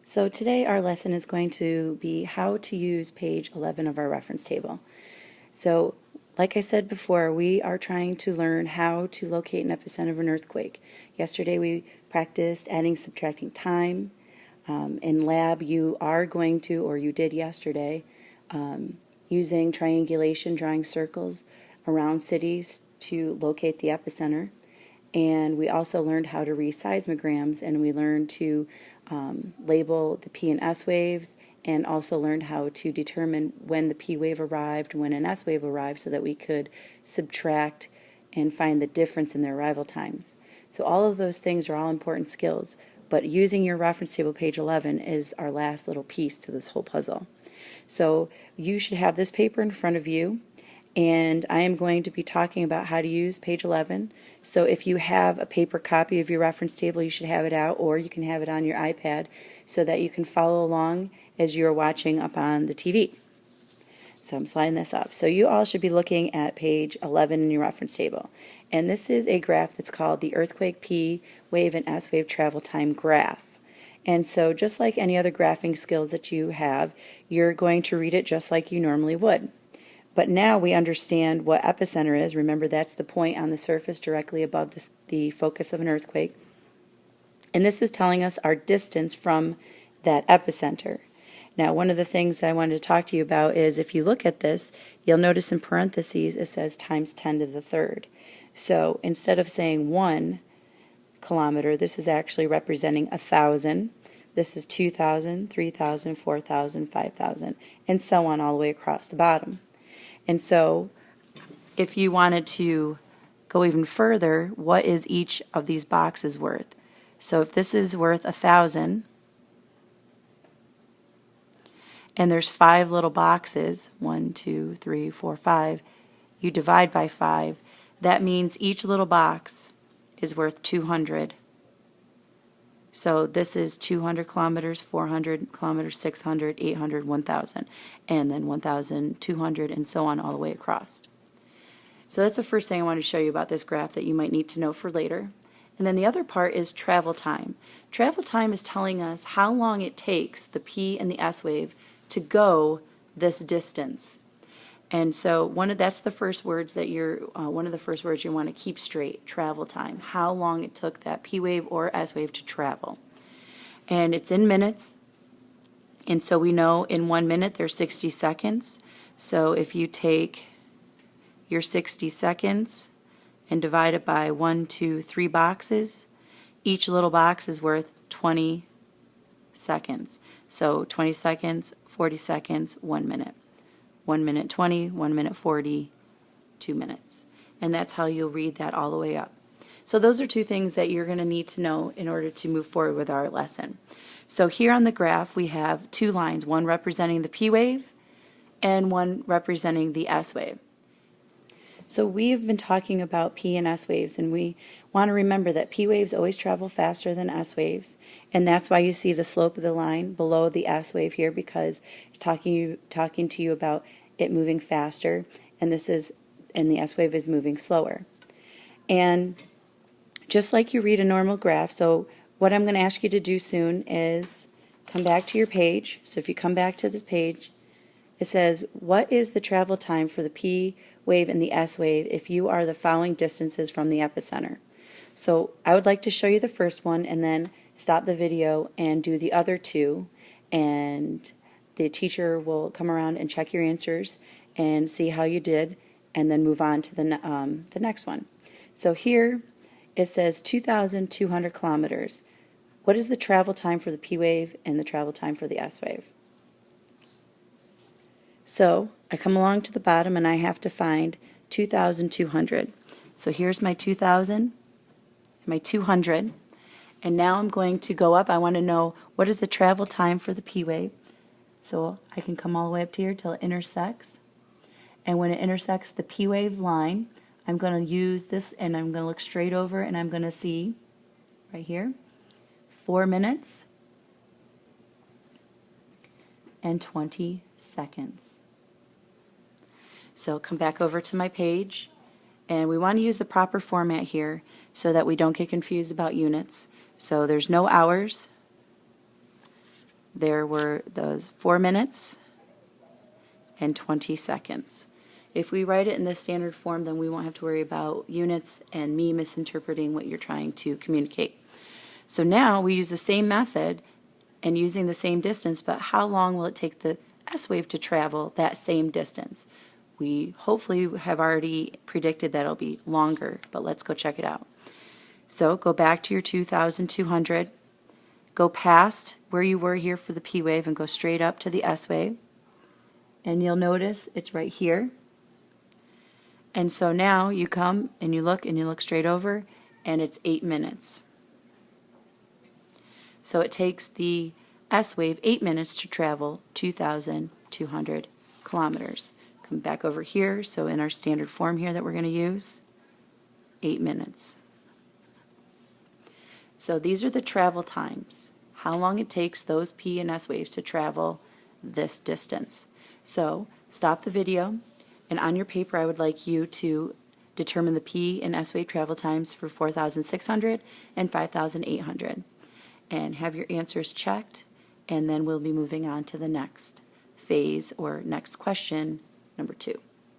So today our lesson is going to be how to use page 11 of our reference table. So like I said before, we are trying to learn how to locate an epicenter of an earthquake. Yesterday we practiced adding, subtracting time. In lab you are going to, or you did yesterday, using triangulation, drawing circles around cities to locate the epicenter. And we also learned how to read seismograms, and we learned to label the P and S waves, and also learned how to determine when the P wave arrived, when an S wave arrived, so that we could subtract and find the difference in their arrival times. So all of those things are all important skills, but using your reference table, page 11, is our last little piece to this whole puzzle. So you should have this paper in front of you, and I am going to be talking about how to use page 11. So if you have a paper copy of your reference table, you should have it out, or you can have it on your iPad so that you can follow along as you're watching up on the TV. So I'm sliding this up. So you all should be looking at page 11 in your reference table. And this is a graph that's called the earthquake P wave and S wave travel time graph. And so just like any other graphing skills that you have, you're going to read it just like you normally would. But now we understand what epicenter is. Remember, that's the point on the surface directly above the focus of an earthquake. And this is telling us our distance from that epicenter. Now, one of the things that I wanted to talk to you about is, if you look at this, you'll notice in parentheses it says times 10 to the third. So instead of saying 1 kilometer, this is actually representing 1,000. This is 2,000, 3,000, 4,000, 5,000, and so on all the way across the bottom. And so if you wanted to go even further, what is each of these boxes worth? So if this is worth 1,000, and there's 5 little boxes, 1, 2, 3, 4, 5, you divide by 5, that means each little box is worth 200. So this is 200 kilometers, 400 kilometers, 600, 800, 1,000, and then 1,200, and so on all the way across. So that's the first thing I want to show you about this graph that you might need to know for later. And then the other part is travel time. Travel time is telling us how long it takes the P and the S wave to go this distance. And so that's the first words that one of the first words you want to keep straight: travel time. How long it took that P wave or S wave to travel. And it's in minutes. And so we know in 1 minute there's 60 seconds. So if you take your 60 seconds and divide it by 1, 2, 3 boxes, each little box is worth 20 seconds. So 20 seconds, 40 seconds, 1 minute. 1 minute 20, 1 minute 40, 2 minutes. And that's how you'll read that all the way up. So those are two things that you're going to need to know in order to move forward with our lesson. So here on the graph we have 2 lines, one representing the P wave and one representing the S wave. So we have been talking about P and S waves, and we want to remember that P waves always travel faster than S waves, and that's why you see the slope of the line below the S wave here, because it's talking to you about it moving faster, and the S wave is moving slower. And just like you read a normal graph, so what I'm going to ask you to do soon is come back to your page. So if you come back to this page, it says, what is the travel time for the P wave and the S wave if you are the following distances from the epicenter? So I would like to show you the first one, and then stop the video and do the other 2, and the teacher will come around and check your answers and see how you did, and then move on to the next one. So here it says 2,200 kilometers. What is the travel time for the P wave and the travel time for the S wave? So I come along to the bottom and I have to find 2,200. So here's my 2,000, my 200, and now I'm going to go up. I want to know what is the travel time for the P wave. So I can come all the way up to here till it intersects. And when it intersects the P wave line, I'm going to use this, and I'm going to look straight over, and I'm going to see right here 4 minutes and 20 seconds. So come back over to my page, and we want to use the proper format here so that we don't get confused about units. So there's no hours, there were those 4 minutes and 20 seconds. If we write it in this standard form, then we won't have to worry about units and me misinterpreting what you're trying to communicate. So now we use the same method and using the same distance, but how long will it take the S wave to travel that same distance? We hopefully have already predicted that it'll be longer, but let's go check it out. So go back to your 2,200, go past where you were here for the P wave and go straight up to the S wave. And you'll notice it's right here. And so now you come and you look straight over, and it's 8 minutes. So it takes the S wave 8 minutes to travel 2,200 kilometers. Come back over here, so in our standard form here that we're going to use, 8 minutes. So these are the travel times, how long it takes those P and S waves to travel this distance. So stop the video, and on your paper I would like you to determine the P and S wave travel times for 4,600 and 5,800. And have your answers checked, and then we'll be moving on to the next phase or next question, number 2.